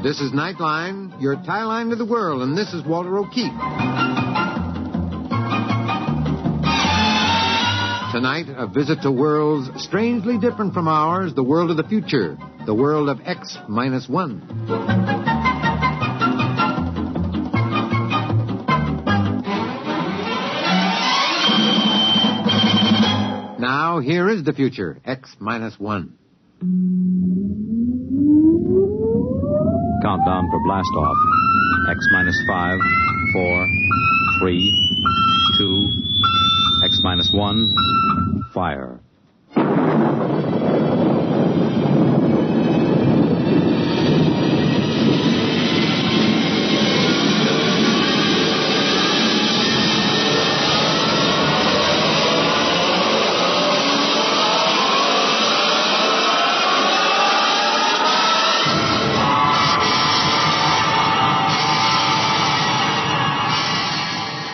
This is Nightline, your tie line to the world, and this is Walter O'Keefe. Tonight, a visit to worlds strangely different from ours, the world of the future, the world of X-1. Now, here is the future, X-1. Countdown for blast off. X-5, 4, 3, 2, X-1, fire.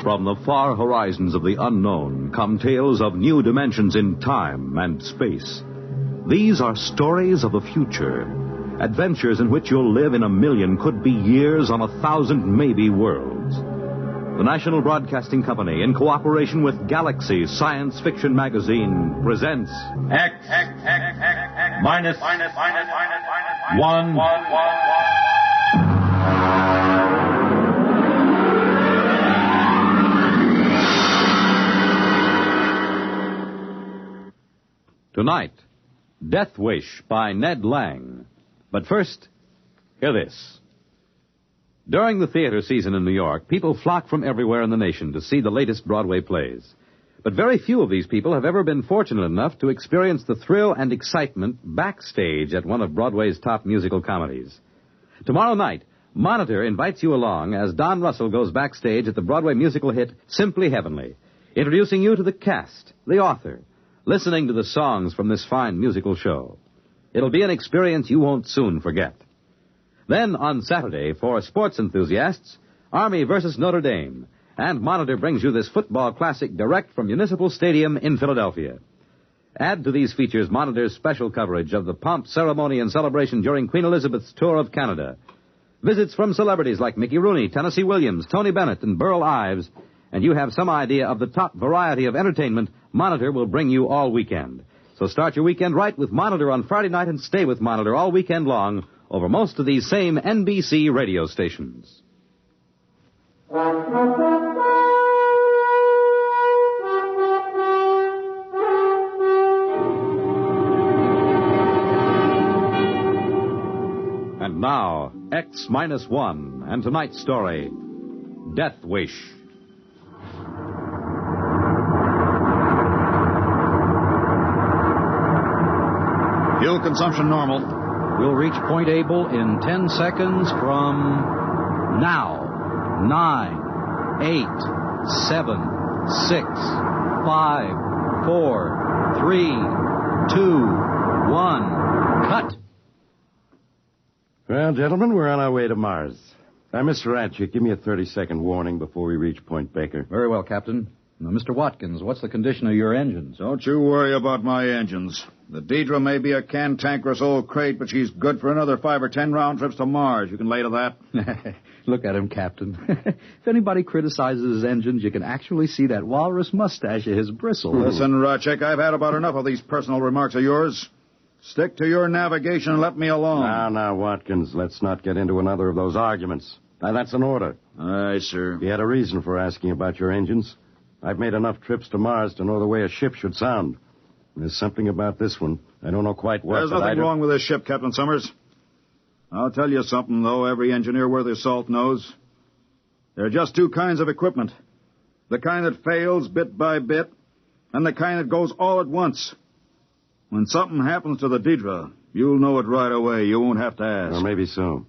From the far horizons of the unknown come tales of new dimensions in time and space. These are stories of the future, adventures in which you'll live in a million, could be years, on 1,000 maybe worlds. The National Broadcasting Company, in cooperation with Galaxy Science Fiction Magazine, presents X-1. Tonight, Deathwish by Ned Lang. But first, hear this. During the theater season in New York, people flock from everywhere in the nation to see the latest Broadway plays. But very few of these people have ever been fortunate enough to experience the thrill and excitement backstage at one of Broadway's top musical comedies. Tomorrow night, Monitor invites you along as Don Russell goes backstage at the Broadway musical hit Simply Heavenly, introducing you to the cast, the author, listening to the songs from this fine musical show. It'll be an experience you won't soon forget. Then, on Saturday, for sports enthusiasts, Army versus Notre Dame, and Monitor brings you this football classic direct from Municipal Stadium in Philadelphia. Add to these features Monitor's special coverage of the pomp, ceremony, and celebration during Queen Elizabeth's tour of Canada. Visits from celebrities like Mickey Rooney, Tennessee Williams, Tony Bennett, and Burl Ives, and you have some idea of the top variety of entertainment Monitor will bring you all weekend. So start your weekend right with Monitor on Friday night and stay with Monitor all weekend long over most of these same NBC radio stations. And now, X-1, and tonight's story, Deathwish. Fuel consumption normal. We'll reach Point Able in 10 seconds from now. 9, 8, 7, 6, 5, 4, 3, 2, 1. Cut! Well, gentlemen, we're on our way to Mars. Now, Mr. Ratchett, give me a 30-second warning before we reach Point Baker. Very well, Captain. Now, Mr. Watkins, what's the condition of your engines? Don't you worry about my engines. The Deidre may be a cantankerous old crate, but she's good for another 5 or 10 round trips to Mars. You can lay to that. Look at him, Captain. If anybody criticizes his engines, you can actually see that walrus mustache of his bristle. Listen, Ratchett, I've had about enough of these personal remarks of yours. Stick to your navigation and let me alone. Now, Watkins, let's not get into another of those arguments. Now, that's an order. Aye, sir. You had a reason for asking about your engines. I've made enough trips to Mars to know the way a ship should sound. There's something about this one. I don't know quite what. There's nothing wrong with this ship, Captain Summers. I'll tell you something, though, every engineer worth his salt knows. There are just two kinds of equipment. The kind that fails bit by bit, and the kind that goes all at once. When something happens to the Deidre, you'll know it right away. You won't have to ask. Well, maybe so.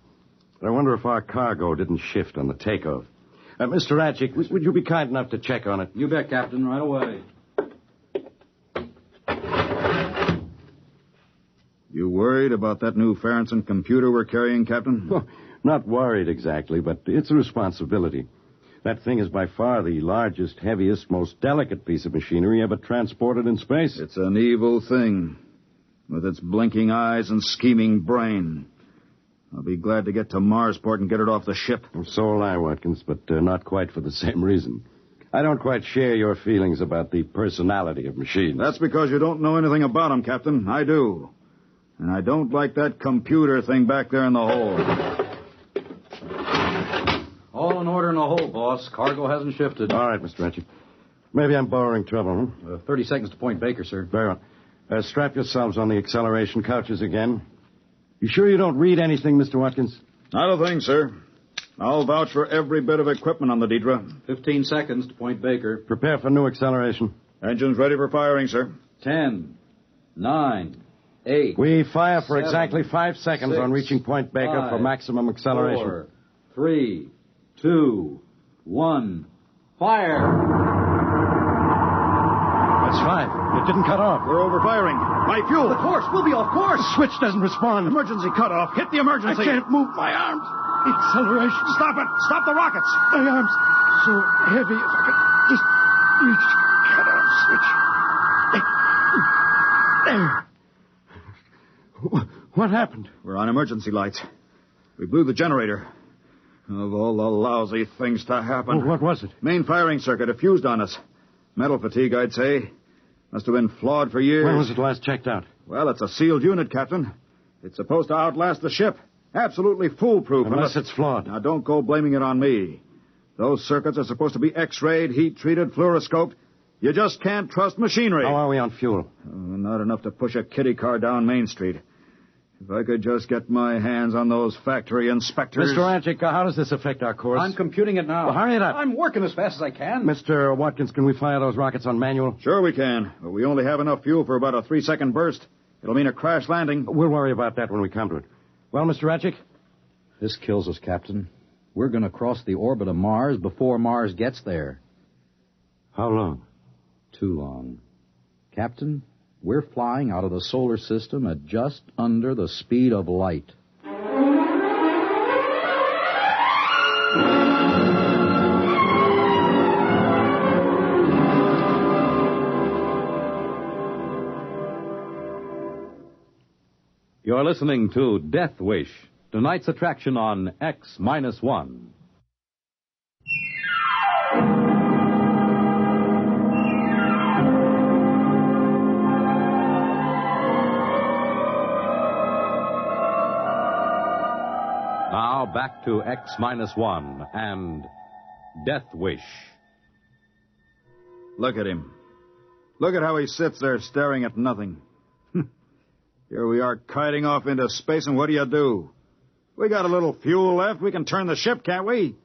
But I wonder if our cargo didn't shift on the takeoff. Mr. Ratchett, would you be kind enough to check on it? You bet, Captain, right away. You worried about that new Farrington computer we're carrying, Captain? Well, not worried exactly, but it's a responsibility. That thing is by far the largest, heaviest, most delicate piece of machinery ever transported in space. It's an evil thing, with its blinking eyes and scheming brain. I'll be glad to get to Marsport and get it off the ship. So will I, Watkins, but not quite for the same reason. I don't quite share your feelings about the personality of machines. That's because you don't know anything about them, Captain. I do. And I don't like that computer thing back there in the hold. All in order in the hold, boss. Cargo hasn't shifted. All right, Mr. Ratchet. Maybe I'm borrowing trouble, huh? 30 seconds to Point Baker, sir. Very well. Strap yourselves on the acceleration couches again. You sure you don't read anything, Mr. Watkins? Not a thing, sir. I'll vouch for every bit of equipment on the Deidre. 15 seconds to Point Baker. Prepare for new acceleration. Engines ready for firing, sir. 10, 9, 8. We fire for 7, exactly 5 seconds 6, on reaching Point Baker 5, for maximum acceleration. 4, 3, 2, 1. Fire! That's 5. It didn't cut off. We're overfiring. My fuel. The course! We'll be off course! The switch doesn't respond. Emergency cutoff. Hit the emergency. I can't move my arms. Acceleration. Stop it. Stop the rockets. My arms so heavy. If I could just reach the cutoff switch. There. What happened? We're on emergency lights. We blew the generator. Of all the lousy things to happen. What was it? Main firing circuit. It fused on us. Metal fatigue, I'd say. Must have been flawed for years. When was it last checked out? Well, it's a sealed unit, Captain. It's supposed to outlast the ship. Absolutely foolproof. Unless it's flawed. Now, don't go blaming it on me. Those circuits are supposed to be X-rayed, heat-treated, fluoroscoped. You just can't trust machinery. How are we on fuel? Not enough to push a kiddie car down Main Street. If I could just get my hands on those factory inspectors... Mr. Ranchik, how does this affect our course? I'm computing it now. Well, hurry it up. I'm working as fast as I can. Mr. Watkins, can we fire those rockets on manual? Sure we can, but we only have enough fuel for about a 3-second burst. It'll mean a crash landing. We'll worry about that when we come to it. Well, Mr. Ranchik? This kills us, Captain. We're going to cross the orbit of Mars before Mars gets there. How long? Too long. Captain, we're flying out of the solar system at just under the speed of light. You're listening to Deathwish, tonight's attraction on X-1. Now back to X-1 and Deathwish. Look at him. Look at how he sits there staring at nothing. Here we are kiting off into space, and what do? We got a little fuel left. We can turn the ship, can't we?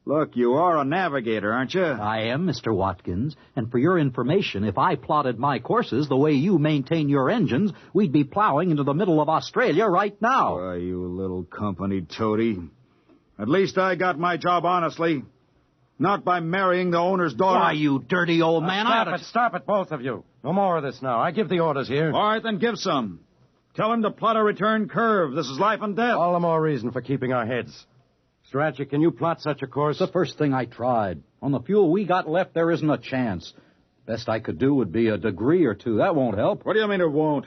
Look, you are a navigator, aren't you? I am, Mr. Watkins. And for your information, if I plotted my courses the way you maintain your engines, we'd be plowing into the middle of Australia right now. Why, you little company toady. At least I got my job honestly. Not by marrying the owner's daughter. Why, you dirty old man. Stop it, both of you. No more of this now. I give the orders here. All right, then give some. Tell him to plot a return curve. This is life and death. All the more reason for keeping our heads. Mr. Ratchet, can you plot such a course? It's the first thing I tried. On the fuel we got left, there isn't a chance. Best I could do would be a degree or two. That won't help. What do you mean it won't?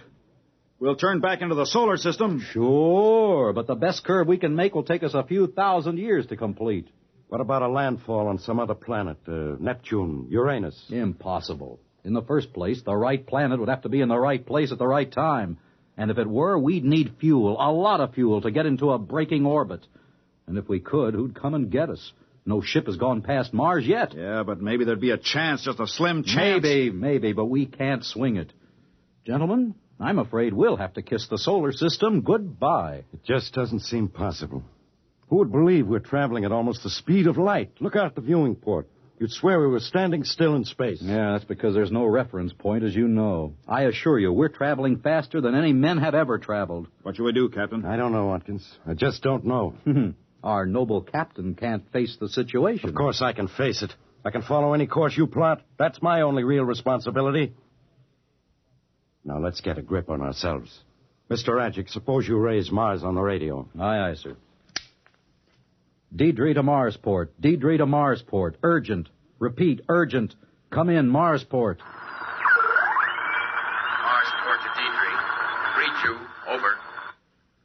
We'll turn back into the solar system. Sure, but the best curve we can make will take us a few thousand years to complete. What about a landfall on some other planet? Neptune, Uranus? Impossible. In the first place, the right planet would have to be in the right place at the right time. And if it were, we'd need fuel, a lot of fuel, to get into a braking orbit. And if we could, who'd come and get us? No ship has gone past Mars yet. Yeah, but maybe there'd be a chance, just a slim chance. Maybe, but we can't swing it. Gentlemen, I'm afraid we'll have to kiss the solar system goodbye. It just doesn't seem possible. Who would believe we're traveling at almost the speed of light? Look out the viewing port. You'd swear we were standing still in space. Yeah, that's because there's no reference point, as you know. I assure you, we're traveling faster than any men have ever traveled. What should we do, Captain? I don't know, Watkins. I just don't know. Our noble captain can't face the situation. Of course I can face it. I can follow any course you plot. That's my only real responsibility. Now, let's get a grip on ourselves. Mr. Radjic, suppose you raise Mars on the radio. Aye, aye, sir. Deidre to Marsport. Deidre to Marsport. Urgent. Repeat, urgent. Come in, Marsport. Marsport to Deidre. Read you. Over.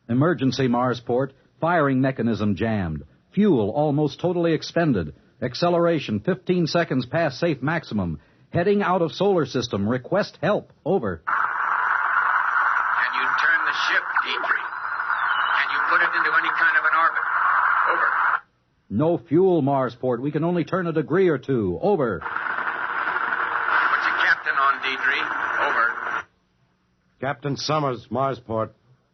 Emergency, Marsport. Firing mechanism jammed. Fuel almost totally expended. Acceleration 15 seconds past safe maximum. Heading out of solar system. Request help. Over. Can you turn the ship, Dietrich? Can you put it into any kind of an orbit? Over. No fuel, Marsport. We can only turn a degree or two. Over. Put your captain on, Dietrich. Over. Captain Summers, Marsport.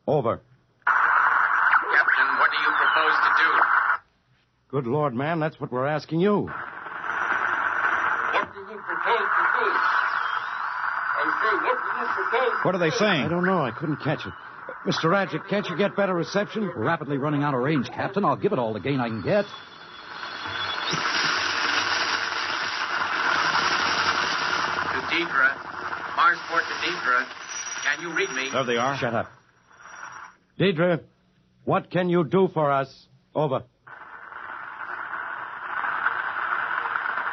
Over. Captain, what do you propose to do? Good Lord, man, that's what we're asking you. What do you propose to do? I say, what do you propose to What are they saying? I don't know. I couldn't catch it. Mr. Radjic, can't you get better reception? We're rapidly running out of range, Captain. I'll give it all the gain I can get. To Deidre. Marsport to Deidre. Can you read me? There they are. Shut up. Deidre, what can you do for us? Over.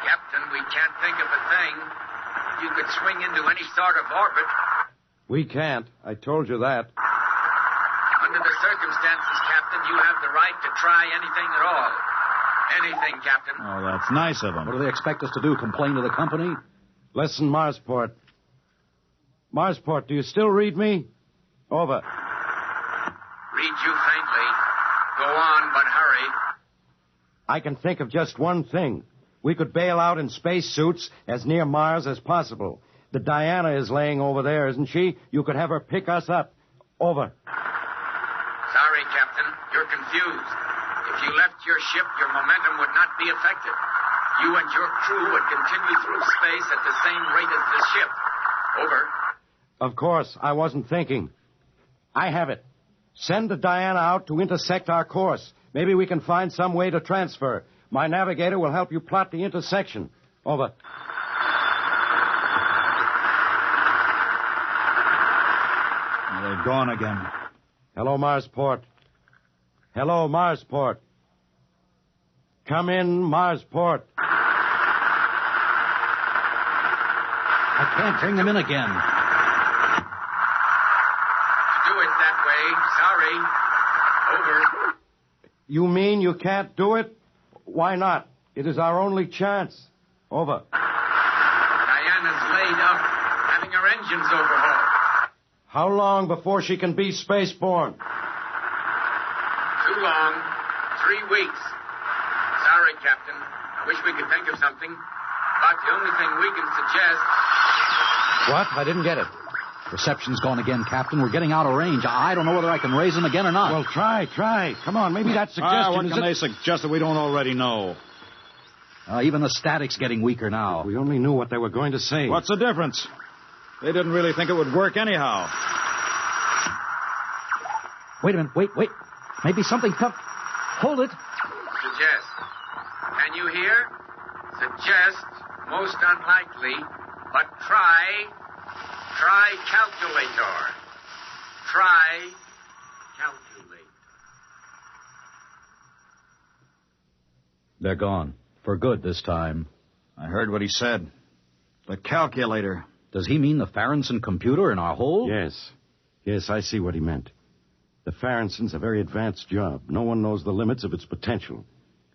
Captain, we can't think of a thing. You could swing into any sort of orbit. We can't. I told you that. Under the circumstances, Captain, you have the right to try anything at all. Anything, Captain. Oh, that's nice of them. What do they expect us to do? Complain to the company? Listen, Marsport. Marsport, do you still read me? Over. Read you faintly. Go on, but hurry. I can think of just one thing. We could bail out in spacesuits as near Mars as possible. The Diana is laying over there, isn't she? You could have her pick us up. Over. Sorry, Captain. You're confused. If you left your ship, your momentum would not be affected. You and your crew would continue through space at the same rate as the ship. Over. Of course, I wasn't thinking. I have it. Send the Diana out to intersect our course. Maybe we can find some way to transfer. My navigator will help you plot the intersection. Over. They've gone again. Hello, Marsport. Hello, Marsport. Come in, Marsport. I can't bring them in again. Do it that way. Sorry. Over. You mean you can't do it? Why not? It is our only chance. Over. Diana's laid up, having her engines overhauled. How long before she can be spaceborne? Too long. 3 weeks. Sorry, Captain. I wish we could think of something. About the only thing we can suggest. What? I didn't get it. Reception's gone again, Captain. We're getting out of range. I don't know whether I can raise them again or not. Well, try. Come on, maybe that suggestion What is can it? they suggest that we don't already know? Even the static's getting weaker now. We only knew what they were going to say. What's the difference? They didn't really think it would work anyhow. Wait a minute. Wait. Maybe something come. Hold it. Suggest. Can you hear? Suggest. Most unlikely. But try. Try calculator. Try calculate. They're gone. For good this time. I heard what he said. The calculator. Does he mean the Farronson computer in our hole? Yes, I see what he meant. The Farronson's a very advanced job. No one knows the limits of its potential.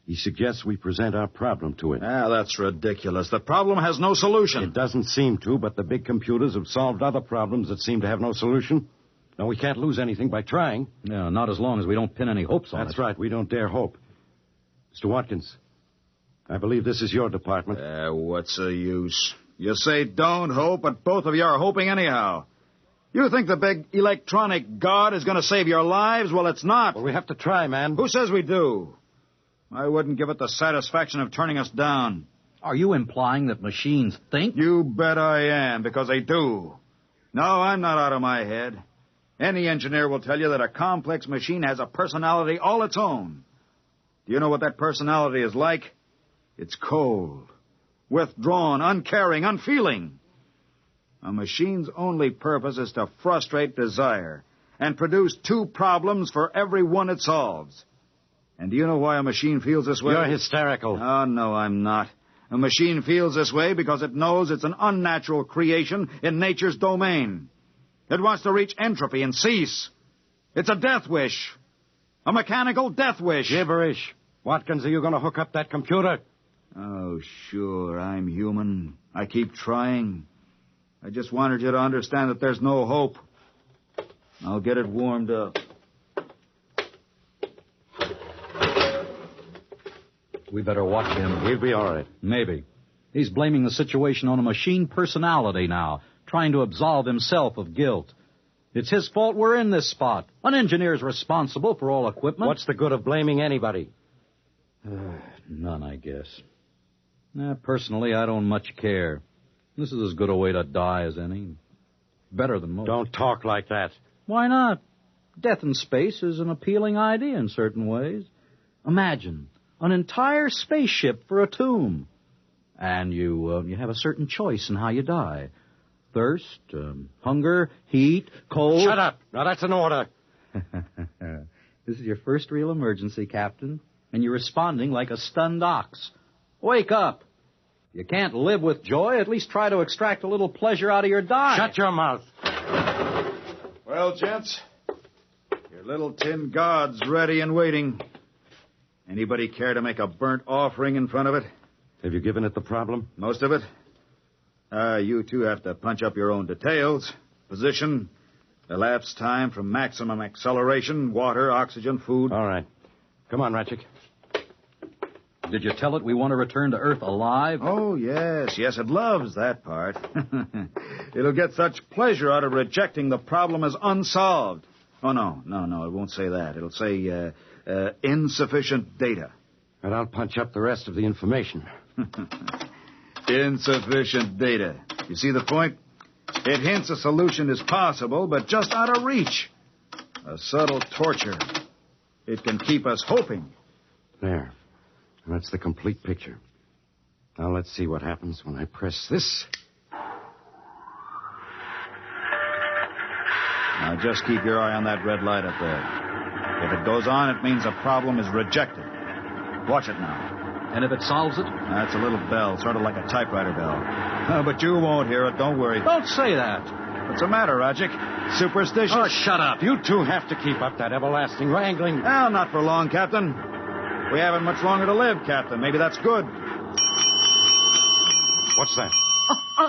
He suggests we present our problem to it. That's ridiculous. The problem has no solution. It doesn't seem to, but the big computers have solved other problems that seem to have no solution. Now, we can't lose anything by trying. No, not as long as we don't pin any hopes on it. That's right. We don't dare hope. Mr. Watkins, I believe this is your department. What's the use? You say don't hope, but both of you are hoping anyhow. You think the big electronic god is going to save your lives? Well, it's not. Well, we have to try, man. Who says we do? I wouldn't give it the satisfaction of turning us down. Are you implying that machines think? You bet I am, because they do. No, I'm not out of my head. Any engineer will tell you that a complex machine has a personality all its own. Do you know what that personality is like? It's cold, withdrawn, uncaring, unfeeling. A machine's only purpose is to frustrate desire and produce 2 problems for every one it solves. And do you know why a machine feels this way? You're hysterical. Oh, no, I'm not. A machine feels this way because it knows it's an unnatural creation in nature's domain. It wants to reach entropy and cease. It's a death wish. A mechanical death wish. Gibberish. Watkins, are you going to hook up that computer? Oh, sure, I'm human. I keep trying. I just wanted you to understand that there's no hope. I'll get it warmed up. We better watch him. He'll be all right. Maybe. He's blaming the situation on a machine personality now, trying to absolve himself of guilt. It's his fault we're in this spot. An engineer's responsible for all equipment. What's the good of blaming anybody? None, I guess. Personally, I don't much care. This is as good a way to die as any. Better than most. Don't talk like that. Why not? Death in space is an appealing idea in certain ways. Imagine an entire spaceship for a tomb. And you have a certain choice in how you die. Thirst, hunger, heat, cold. Shut up. Now, that's an order. This is your first real emergency, Captain. And you're responding like a stunned ox. Wake up. You can't live with joy. At least try to extract a little pleasure out of your dying. Shut your mouth. Well, gents, your little tin god's ready and waiting. Anybody care to make a burnt offering in front of it? Have you given it the problem? Most of it. You two have to punch up your own details. Position, elapsed time from maximum acceleration, water, oxygen, food. All right. Come on, Ratchik. Did you tell it we want to return to Earth alive? Oh, yes. Yes, it loves that part. It'll get such pleasure out of rejecting the problem as unsolved. Oh, no, it won't say that. It'll say insufficient data. And I'll punch up the rest of the information. Insufficient data. You see the point? It hints a solution is possible, but just out of reach. A subtle torture. It can keep us hoping. There. That's the complete picture. Now let's see what happens when I press this. Now just keep your eye on that red light up there. If it goes on, it means a problem is rejected. Watch it now. And if it solves it? That's a little bell, sort of like a typewriter bell. But you won't hear it, don't worry. Don't say that. What's the matter, Rodgick? Superstitious? Oh, shut up. You two have to keep up that everlasting wrangling. Well, not for long, Captain. We haven't much longer to live, Captain. Maybe that's good. What's that?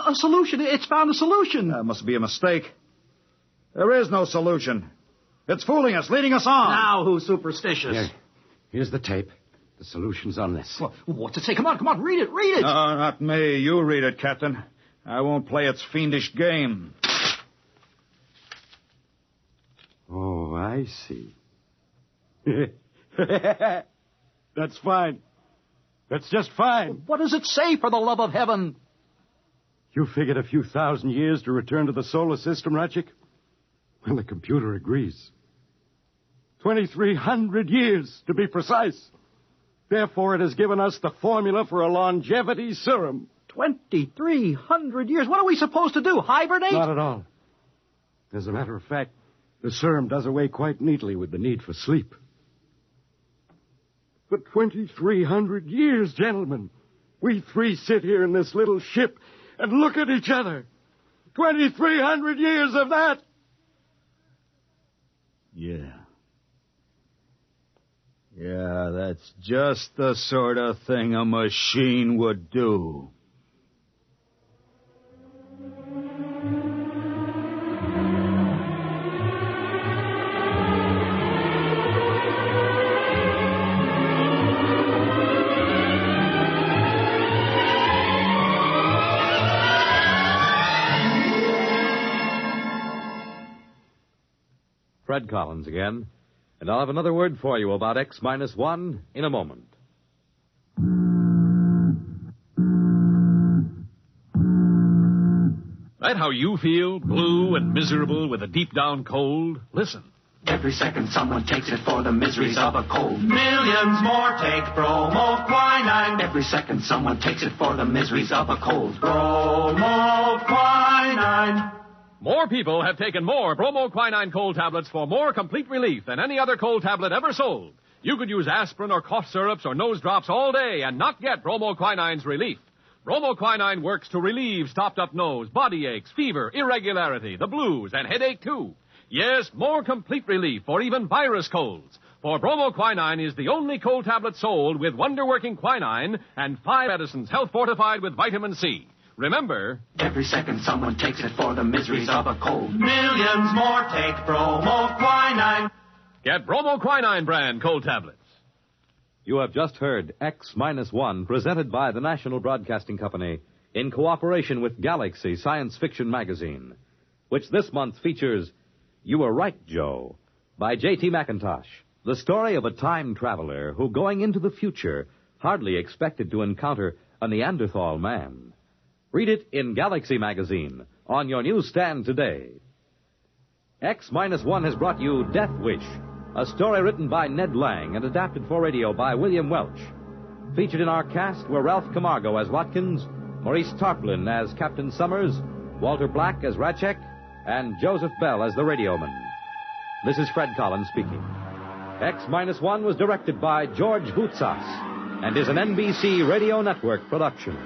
A solution. It's found a solution. That must be a mistake. There is no solution. It's fooling us, leading us on. Now who's superstitious? Here. Here's the tape. The solution's on this. Well, what's it say? Come on, read it. No, not me. You read it, Captain. I won't play its fiendish game. Oh, I see. That's fine. That's just fine. What does it say, for the love of heaven? You figured a few thousand years to return to the solar system, Ratchik? Well, the computer agrees. 2,300 years, to be precise. Therefore, it has given us the formula for a longevity serum. 2,300 years? What are we supposed to do, hibernate? Not at all. As a matter of fact, the serum does away quite neatly with the need for sleep. For 2,300 years, gentlemen, we three sit here in this little ship and look at each other. 2,300 years of that. Yeah, that's just the sort of thing a machine would do. Fred Collins again, and I'll have another word for you about X-1 in a moment. That how you feel, blue and miserable with a deep-down cold? Listen. Every second someone takes it for the miseries of a cold. Millions more take bromoquinine. Every second someone takes it for the miseries of a cold. Bromoquinine. More people have taken more bromoquinine cold tablets for more complete relief than any other cold tablet ever sold. You could use aspirin or cough syrups or nose drops all day and not get bromoquinine's relief. Bromoquinine works to relieve stopped-up nose, body aches, fever, irregularity, the blues, and headache, too. Yes, more complete relief for even virus colds. For bromoquinine is the only cold tablet sold with wonder-working quinine and 5 medicines health fortified with vitamin C. Remember, every second someone takes it for the miseries of a cold. Millions more take bromoquinine. Get bromoquinine brand cold tablets. You have just heard X-1, presented by the National Broadcasting Company in cooperation with Galaxy Science Fiction Magazine, which this month features You Were Right, Joe, by J.T. McIntosh, the story of a time traveler who, going into the future, hardly expected to encounter a Neanderthal man. Read it in Galaxy Magazine on your newsstand today. X-1 has brought you Deathwish, a story written by Ned Lang and adapted for radio by William Welch. Featured in our cast were Ralph Camargo as Watkins, Maurice Tarplin as Captain Summers, Walter Black as Ratchek, and Joseph Bell as the radioman. This is Fred Collins speaking. X-1 was directed by George Voutsas and is an NBC Radio Network production.